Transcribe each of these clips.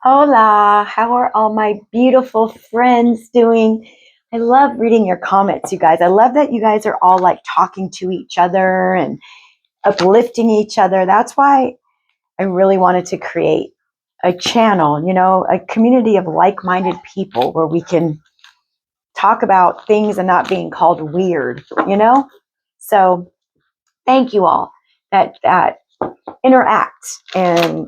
Hola, how are all my beautiful friends doing? I love reading your comments, you guys. I love that you guys are all like talking to each other and uplifting each other. That's why I really wanted to create a channel, a community of like-minded people where we can talk about things and not being called weird. So thank you all that interact and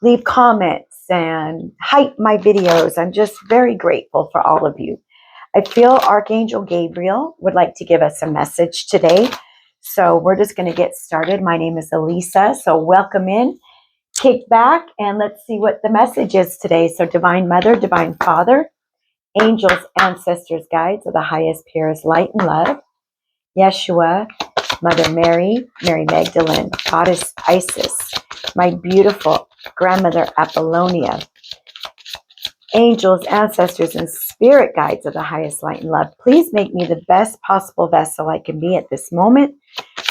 leave comments and hype my videos. I'm just very grateful for all of you. I feel Archangel Gabriel would like to give us a message today. So we're just going to get started. My name is Elisa. So welcome in, kick back, and let's see what the message is today. So Divine Mother, Divine Father, angels, ancestors, guides of the highest, purest light and love, Yeshua, Mother Mary, Mary Magdalene, Goddess Isis, my beautiful grandmother Apollonia, angels, ancestors, and spirit guides of the highest light and love. Please make me the best possible vessel I can be at this moment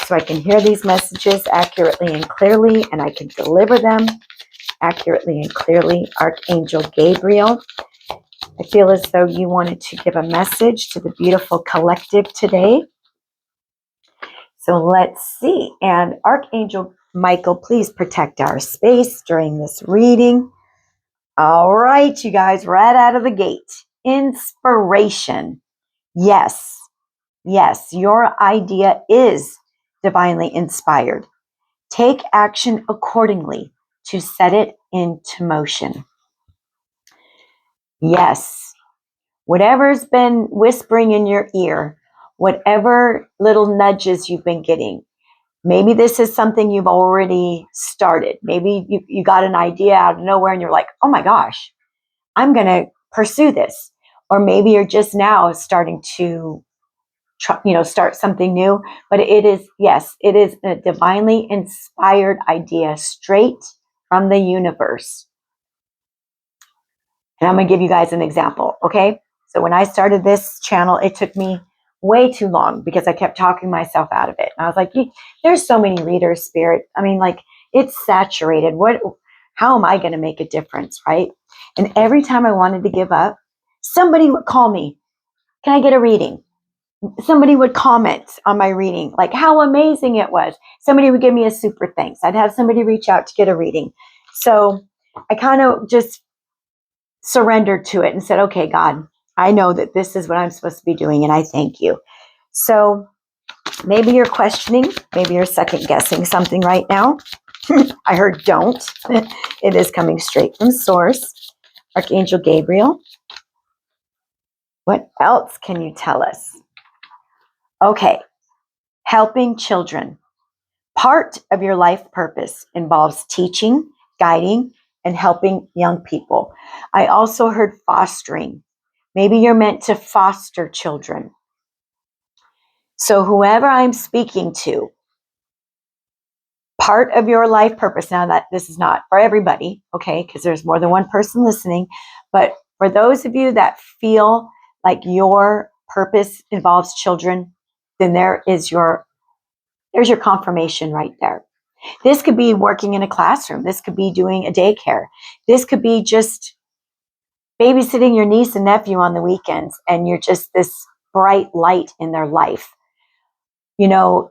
so I can hear these messages accurately and clearly, and I can deliver them accurately and clearly. Archangel Gabriel, I feel as though you wanted to give a message to the beautiful collective today. So let's see. And Archangel Michael, please protect our space during this reading. All right, you guys, right out of the gate. Inspiration. Yes, your idea is divinely inspired. Take action accordingly to set it into motion. Yes, whatever's been whispering in your ear, whatever little nudges you've been getting, maybe this is something you've already started. Maybe you got an idea out of nowhere and you're like, oh my gosh, I'm going to pursue this. Or maybe you're just now starting to start something new. But it is a divinely inspired idea straight from the universe. And I'm going to give you guys an example, okay? So when I started this channel, it took me way too long because I kept talking myself out of it. And I was like, there's so many readers, Spirit. I mean, like, it's saturated. How am I going to make a difference, right? And every time I wanted to give up, somebody would call me. Can I get a reading? Somebody would comment on my reading, like how amazing it was. Somebody would give me a super thanks. I'd have somebody reach out to get a reading. So I kind of just surrendered to it and said, okay, God, I know that this is what I'm supposed to be doing, and I thank you. So maybe you're questioning, maybe you're second guessing something right now. I heard don't. It is coming straight from source. Archangel Gabriel, what else can you tell us? Okay, helping children. Part of your life purpose involves teaching, guiding, and helping young people. I also heard fostering. Maybe you're meant to foster children. So whoever I'm speaking to, part of your life purpose, now that this is not for everybody, okay, because there's more than one person listening, but for those of you that feel like your purpose involves children, then there's your confirmation right there. This could be working in a classroom. This could be doing a daycare. This could be just babysitting your niece and nephew on the weekends, and you're just this bright light in their life.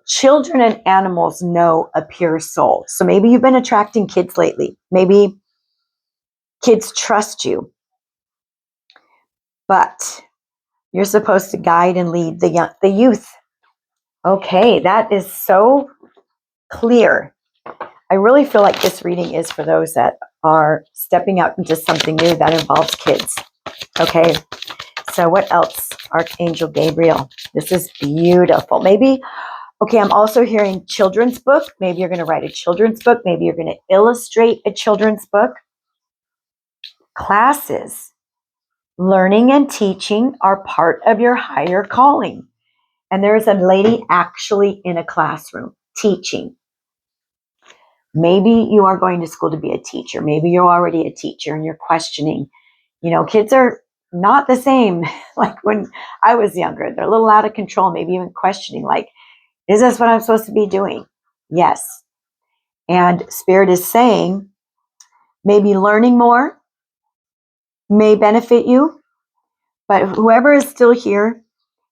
Children and animals know a pure soul. So maybe you've been attracting kids lately. Maybe kids trust you. But you're supposed to guide and lead the youth. Okay, that is so clear. I really feel like this reading is for those that are stepping out into something new that involves kids. Okay, so what else? Archangel Gabriel. This is beautiful. Maybe, okay, I'm also hearing children's book. Maybe you're going to write a children's book. Maybe you're going to illustrate a children's book. Classes. Learning and teaching are part of your higher calling. And there's a lady actually in a classroom teaching. Maybe you are going to school to be a teacher. Maybe you're already a teacher and you're questioning. Kids are not the same like when I was younger. They're a little out of control, maybe even questioning, like, is this what I'm supposed to be doing? Yes. And Spirit is saying, maybe learning more, may benefit you. But whoever is still here,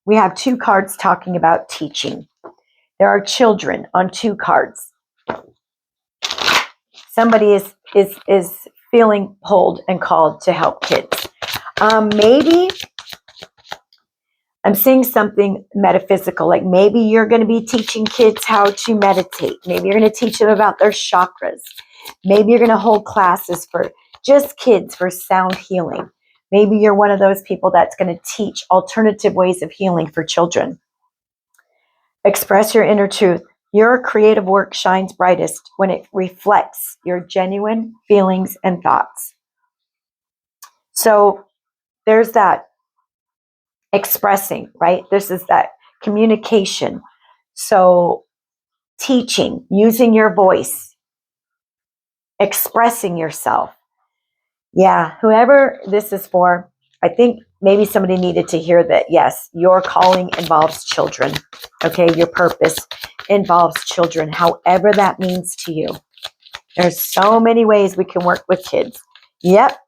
we have 2 cards talking about teaching. There are children on 2 cards. Somebody is feeling pulled and called to help kids. Maybe I'm seeing something metaphysical, like maybe you're going to be teaching kids how to meditate. Maybe you're going to teach them about their chakras. Maybe you're going to hold classes for just kids for sound healing. Maybe you're one of those people that's going to teach alternative ways of healing for children. Express your inner truth. Your creative work shines brightest when it reflects your genuine feelings and thoughts. So there's that expressing, right? This is that communication. So teaching, using your voice, expressing yourself. Yeah, whoever this is for, I think maybe somebody needed to hear that, yes, your calling involves children. Okay, your purpose involves children, however that means to you. There's so many ways we can work with kids. Yep.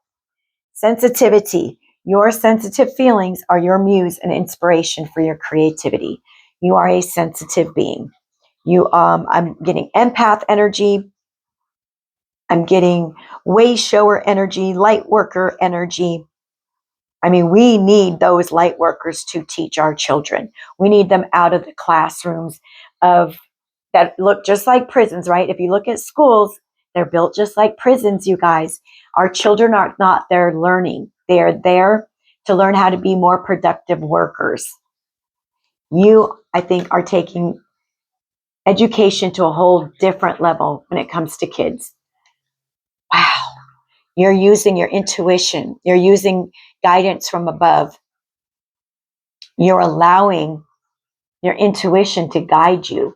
Sensitivity. Your sensitive feelings are your muse and inspiration for your creativity. You are a sensitive being. I'm getting empath energy. I'm getting way shower energy, light worker energy. I mean, we need those light workers to teach our children. We need them out of the classrooms that look just like prisons, right? If you look at schools, they're built just like prisons, you guys. Our children are not there learning. They are there to learn how to be more productive workers. You, I think, are taking education to a whole different level when it comes to kids. Wow. You're using your intuition. You're using guidance from above. You're allowing your intuition to guide you.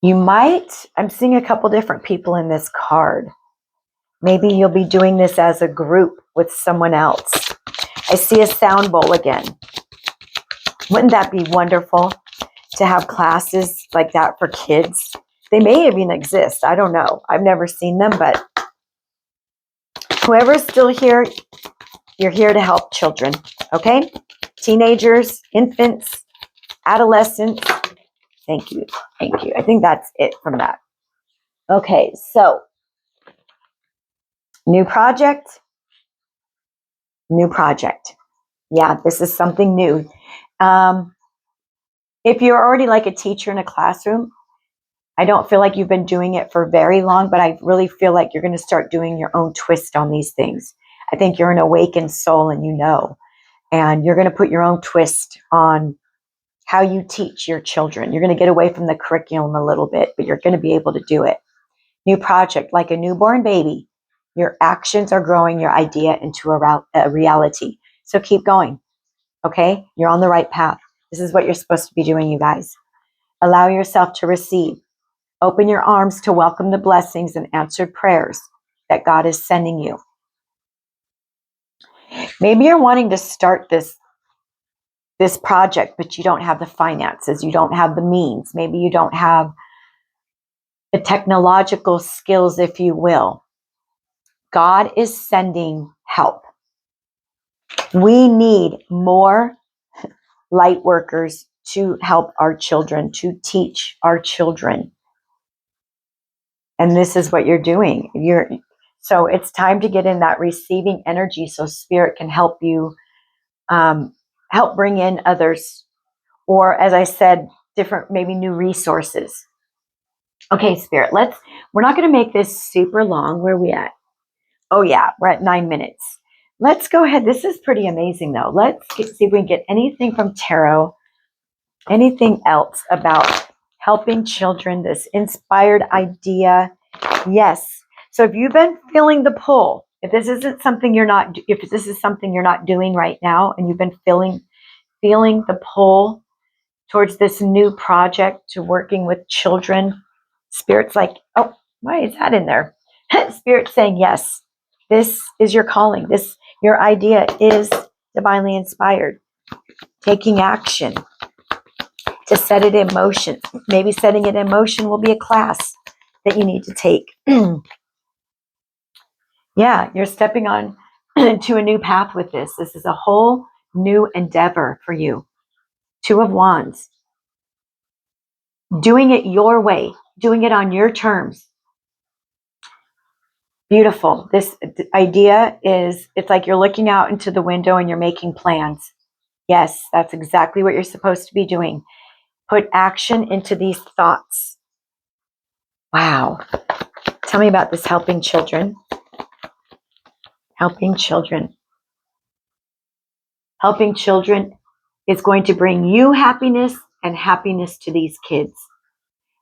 I'm seeing a couple different people in this card. Maybe you'll be doing this as a group with someone else. I see a sound bowl again. Wouldn't that be wonderful to have classes like that for kids? They may even exist. I don't know. I've never seen them, but whoever's still here, you're here to help children, okay? Teenagers, infants, adolescents. Thank you. Thank you. I think that's it from that. Okay, so new project. Yeah, this is something new. If you're already like a teacher in a classroom, I don't feel like you've been doing it for very long, but I really feel like you're going to start doing your own twist on these things. I think you're an awakened soul and and you're going to put your own twist on how you teach your children. You're going to get away from the curriculum a little bit, but you're going to be able to do it. New project, like a newborn baby, your actions are growing your idea into a reality. So keep going, okay? You're on the right path. This is what you're supposed to be doing, you guys. Allow yourself to receive. Open your arms to welcome the blessings and answered prayers that God is sending you. Maybe you're wanting to start this project, but you don't have the finances. You don't have the means. Maybe you don't have the technological skills, if you will. God is sending help. We need more light workers to help our children, to teach our children. And this is what you're doing. So it's time to get in that receiving energy so Spirit can help you, help bring in others. Or as I said, different, maybe new resources. Okay, Spirit, we're not going to make this super long. Where are we at? Oh yeah, we're at 9 minutes. Let's go ahead. This is pretty amazing though. See if we can get anything from tarot, anything else about helping children, this inspired idea. Yes. So if you've been feeling the pull, if this is something you're not doing right now, and you've been feeling the pull towards this new project to working with children, Spirit's like, oh, why is that in there? Spirit's saying, yes, this is your calling. Your idea is divinely inspired. Taking action to set it in motion. Maybe setting it in motion will be a class that you need to take. Yeah, you're stepping on to a new path with this. This is a whole new endeavor for you. Two of Wands. Doing it your way, doing it on your terms. Beautiful. This idea is, it's like you're looking out into the window and you're making plans. Yes, that's exactly what you're supposed to be doing. Put action into these thoughts. Wow. Tell me about this helping children. Helping children. Helping children is going to bring you happiness and happiness to these kids.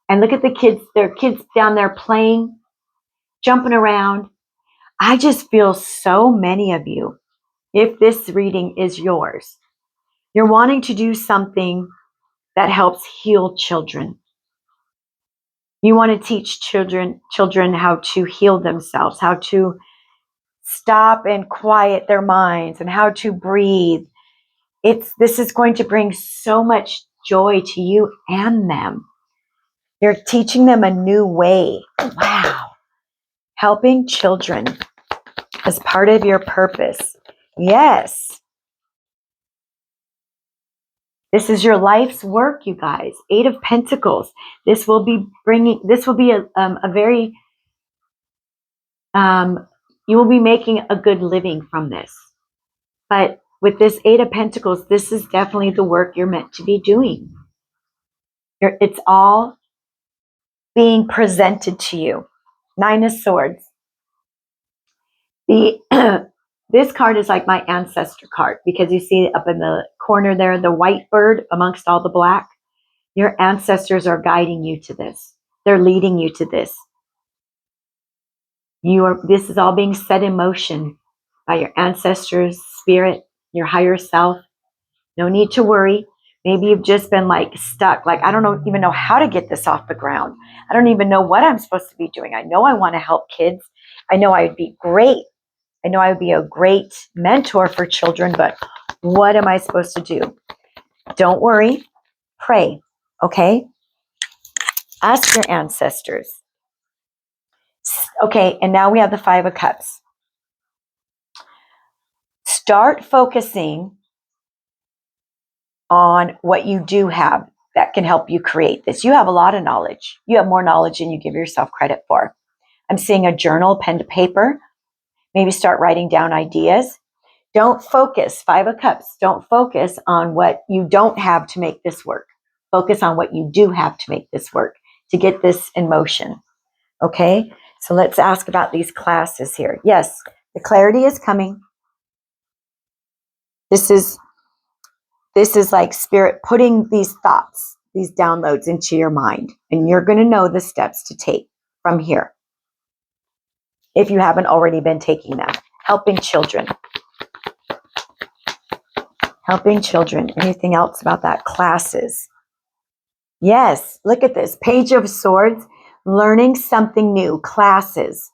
And look at the kids, there are kids down there playing, jumping around. I just feel so many of you, if this reading is yours, you're wanting to do something that helps heal children. You want to teach children how to heal themselves, how to stop and quiet their minds, and how to breathe. This is going to bring so much joy to you and them. You're teaching them a new way. Wow. Helping children as part of your purpose. Yes. This is your life's work, you guys. 8 of Pentacles. This will be a very, you will be making a good living from this. But with this 8 of Pentacles, this is definitely the work you're meant to be doing. It's all being presented to you. 9 of Swords. This card is like my ancestor card, because you see up in the corner there, the white bird amongst all the black. Your ancestors are guiding you to this. They're leading you to this. This is all being set in motion by your ancestors, spirit, your higher self. No need to worry. Maybe you've just been like stuck. Like, I don't even know how to get this off the ground. I don't even know what I'm supposed to be doing. I know I want to help kids. I know I would be great. I know I would be a great mentor for children, but what am I supposed to do? Don't worry. Pray. Okay? Ask your ancestors. Okay, and now we have the 5 of Cups. Start focusing on what you do have that can help you create this. You have a lot of knowledge. You have more knowledge than you give yourself credit for. I'm seeing a journal, pen to paper. Maybe start writing down ideas. Don't focus, 5 of Cups, don't focus on what you don't have to make this work. Focus on what you do have to make this work, to get this in motion. Okay, so let's ask about these classes here. Yes, the clarity is coming. This is like spirit putting these thoughts, these downloads into your mind, and you're going to know the steps to take from here if you haven't already been taking them. Helping children. Helping children. Anything else about that? Classes. Yes, look at this. Page of Swords. Learning something new. Classes.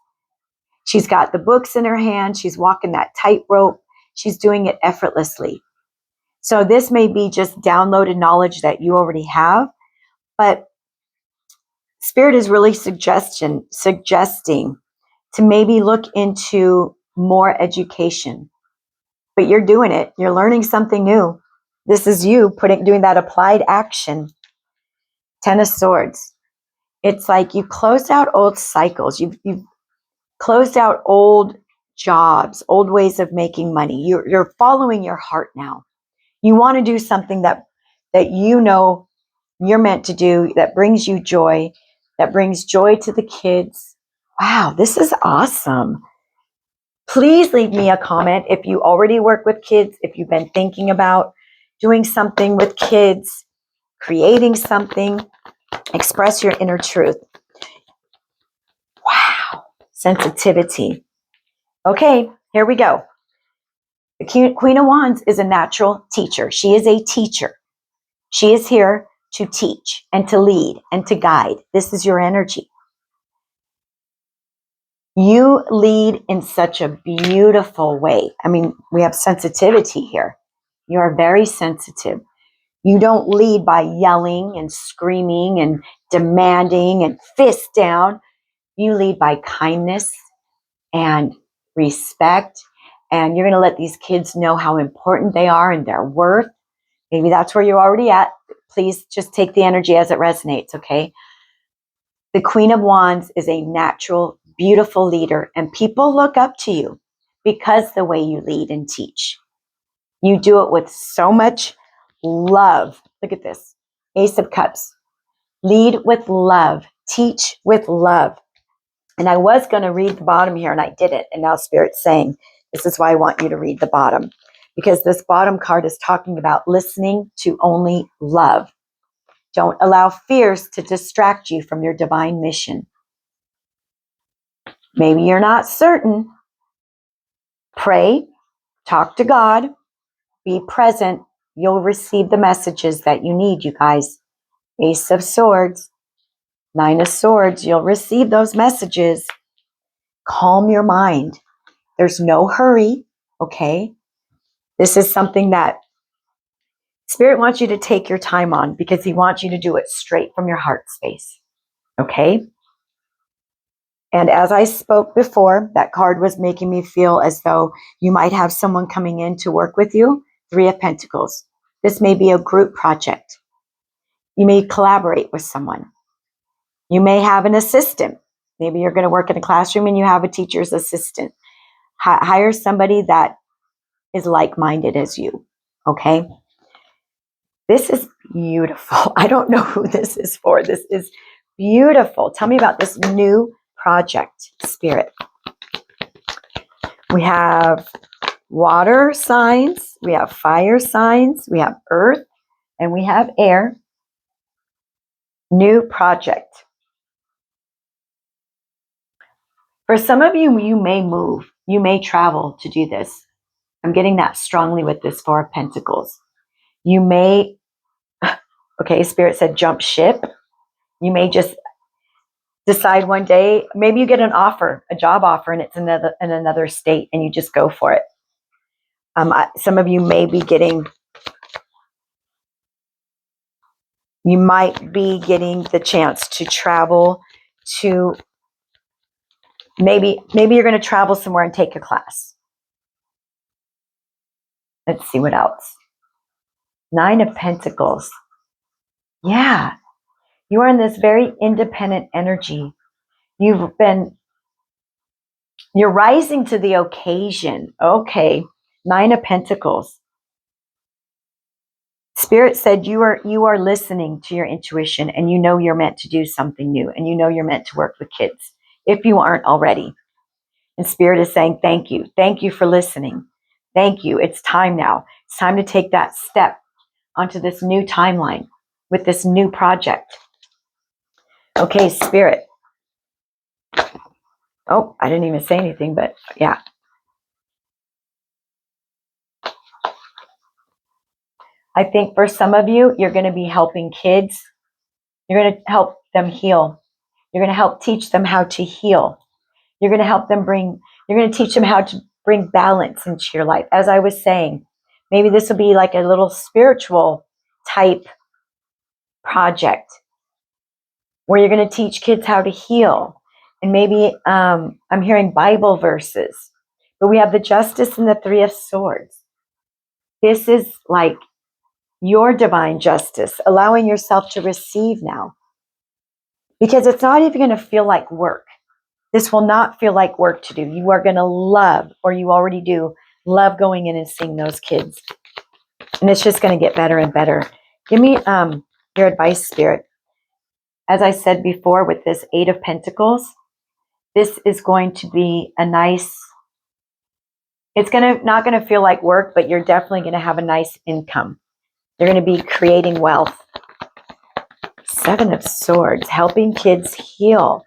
She's got the books in her hand. She's walking that tightrope. She's doing it effortlessly. So this may be just downloaded knowledge that you already have, but Spirit is really suggesting to maybe look into more education. But you're doing it. You're learning something new. This is you doing that applied action. 10 of Swords. It's like you closed out old cycles. You've closed out old jobs, old ways of making money. You're following your heart now. You want to do something that you know you're meant to do, that brings you joy, that brings joy to the kids. Wow, this is awesome. Please leave me a comment if you already work with kids, if you've been thinking about doing something with kids, creating something. Express your inner truth. Wow, sensitivity. Okay, here we go. The Queen of Wands is a natural teacher. She is a teacher. She is here to teach and to lead and to guide. This is your energy. You lead in such a beautiful way. I mean, we have sensitivity here. You are very sensitive. You don't lead by yelling and screaming and demanding and fist down. You lead by kindness and respect, and you're going to let these kids know how important they are and their worth. Maybe that's where you're already at. Please just take the energy as it resonates, okay? The Queen of Wands is a natural, beautiful leader, and people look up to you because the way you lead and teach. You do it with so much love. Look at this. Ace of Cups. Lead with love. Teach with love. And I was going to read the bottom here, and I didn't. And now Spirit's saying, this is why I want you to read the bottom. Because this bottom card is talking about listening to only love. Don't allow fears to distract you from your divine mission. Maybe you're not certain. Pray, talk to God, be present. You'll receive the messages that you need, you guys. Ace of Swords, Nine of Swords, you'll receive those messages. Calm your mind. There's no hurry, okay? This is something that Spirit wants you to take your time on because he wants you to do it straight from your heart space, okay? And as I spoke before, that card was making me feel as though you might have someone coming in to work with you. Three of Pentacles. This may be a group project. You may collaborate with someone. You may have an assistant. Maybe you're going to work in a classroom and you have a teacher's assistant. Hire somebody that is like-minded as you, okay? This is beautiful. I don't know who this is for. This is beautiful. Tell me about this new project, Spirit. We have water signs, we have fire signs, we have earth, and we have air. New project. For some of you, you may move. You may travel to do this. I'm getting that strongly with this Four of Pentacles. You may, okay, Spirit said jump ship. You may just decide one day, maybe you get an offer, a job offer, and it's in another state, and you just go for it. Some of you may be getting, you might be getting the chance to travel to, maybe you're going to travel somewhere and take a class. Let's see what else. Nine of Pentacles. Yeah, you are in this very independent energy. You're rising to the occasion. Okay, Nine of Pentacles. Spirit said you are listening to your intuition, and you know you're meant to do something new, and you know you're meant to work with kids if you aren't already. And Spirit is saying thank you. Thank you for listening. Thank you. It's time now. It's time to take that step onto this new timeline with this new project. Okay, Spirit. Oh, I didn't even say anything, but yeah. I think for some of you, you're going to be helping kids. You're going to help them heal. You're going to help teach them how to heal. You're going to help them you're going to teach them how to bring balance into your life. As I was saying, maybe this will be like a little spiritual type project where you're going to teach kids how to heal. And maybe I'm hearing Bible verses, but we have the Justice and the Three of Swords. This is like your divine justice, allowing yourself to receive now. Because it's not even going to feel like work. This will not feel like work to do. You are going to love, or you already do, love going in and seeing those kids. And it's just going to get better and better. Give me your advice, Spirit. As I said before, with this Eight of Pentacles, this is going to be a nice, it's not going to feel like work, but you're definitely going to have a nice income. You're going to be creating wealth. Seven of Swords, helping kids heal.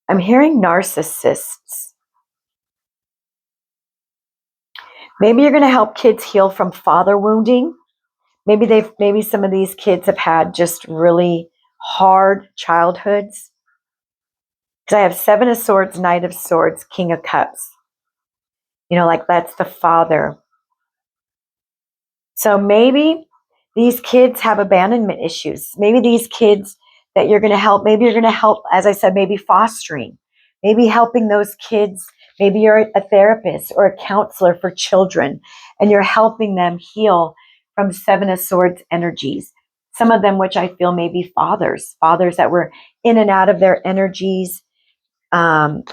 I'm hearing narcissists. Maybe you're going to help kids heal from father wounding. Maybe some of these kids have had just really hard childhoods. Because I have Seven of Swords, Knight of Swords, King of Cups. You know, like that's the father. So maybe These kids have abandonment issues. Maybe these kids that you're going to help, maybe you're going to help, as I said, maybe fostering, maybe helping those kids. Maybe you're a therapist or a counselor for children, and you're helping them heal from Seven of Swords energies. Some of them, which I feel may be fathers that were in and out of their energies, fathers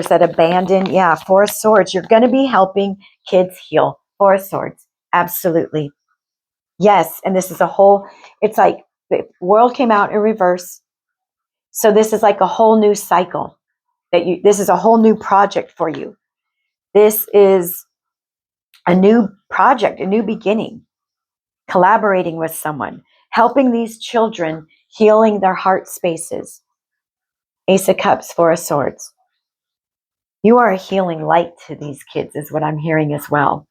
that abandoned. Yeah, Four of Swords. You're going to be helping kids heal. Four of Swords. Absolutely. Yes. And this is it's like the world came out in reverse. So this is like a whole new cycle this is a whole new project for you. This is a new project, a new beginning, collaborating with someone, helping these children, healing their heart spaces. Ace of Cups, Four of Swords. You are a healing light to these kids is what I'm hearing as well.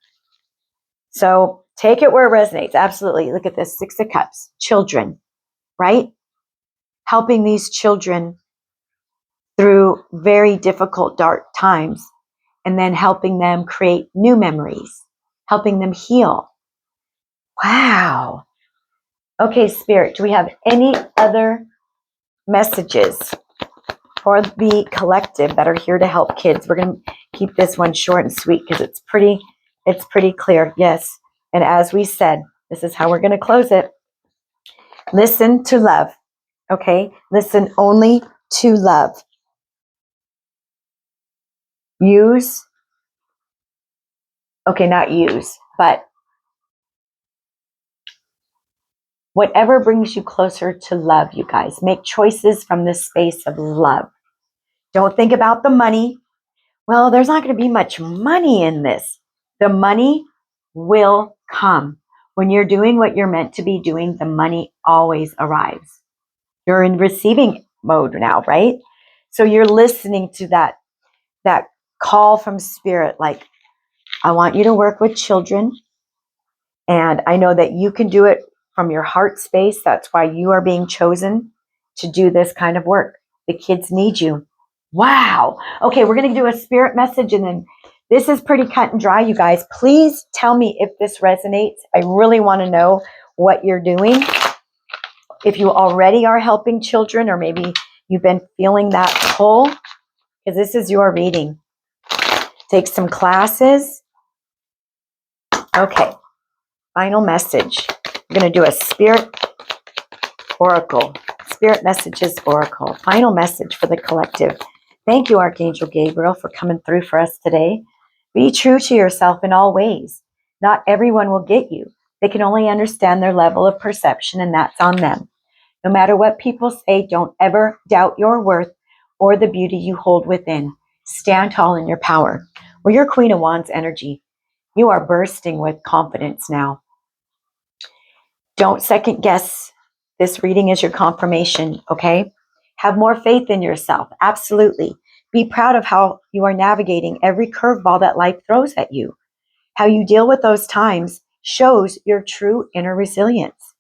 So take it where it resonates. Absolutely. Look at this, Six of Cups, children, right? Helping these children through very difficult, dark times, and then helping them create new memories, helping them heal. Wow. Okay, Spirit, do we have any other messages for the collective that are here to help kids? We're going to keep this one short and sweet because it's pretty clear. Yes. And as we said, this is how we're going to close it. Listen to love. Okay? Listen only to love. Not use, but whatever brings you closer to love, you guys. Make choices from this space of love. Don't think about the money. Well, there's not going to be much money in this. The money will come. When you're doing what you're meant to be doing, the money always arrives. You're in receiving mode now, right? So you're listening to that call from Spirit, like, I want you to work with children. And I know that you can do it from your heart space. That's why you are being chosen to do this kind of work. The kids need you. Wow. Okay, we're going to do a spirit message, and then this is pretty cut and dry, you guys. Please tell me if this resonates. I really want to know what you're doing. If you already are helping children, or maybe you've been feeling that pull, because this is your reading. Take some classes. Okay. Final message. We're going to do a spirit oracle. Spirit messages oracle. Final message for the collective. Thank you, Archangel Gabriel, for coming through for us today. Be true to yourself in all ways. Not everyone will get you. They can only understand their level of perception, and that's on them. No matter what people say, don't ever doubt your worth or the beauty you hold within. Stand tall in your power. We're your Queen of Wands energy. You are bursting with confidence now. Don't second guess. This reading is your confirmation, okay? Have more faith in yourself. Absolutely. Be proud of how you are navigating every curveball that life throws at you. How you deal with those times shows your true inner resilience.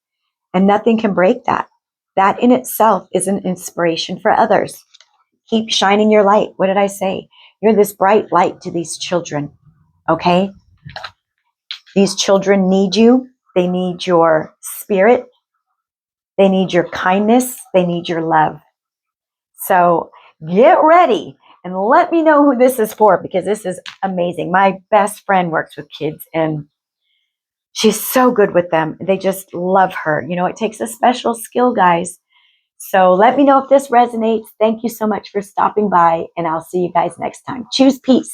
And nothing can break that. That in itself is an inspiration for others. Keep shining your light. What did I say? You're this bright light to these children, okay? These children need you. They need your spirit. They need your kindness. They need your love. So get ready and let me know who this is for, because this is amazing. My best friend works with kids and she's so good with them. They just love her. You know, it takes a special skill, guys. So let me know if this resonates. Thank you so much for stopping by, and I'll see you guys next time. Choose peace.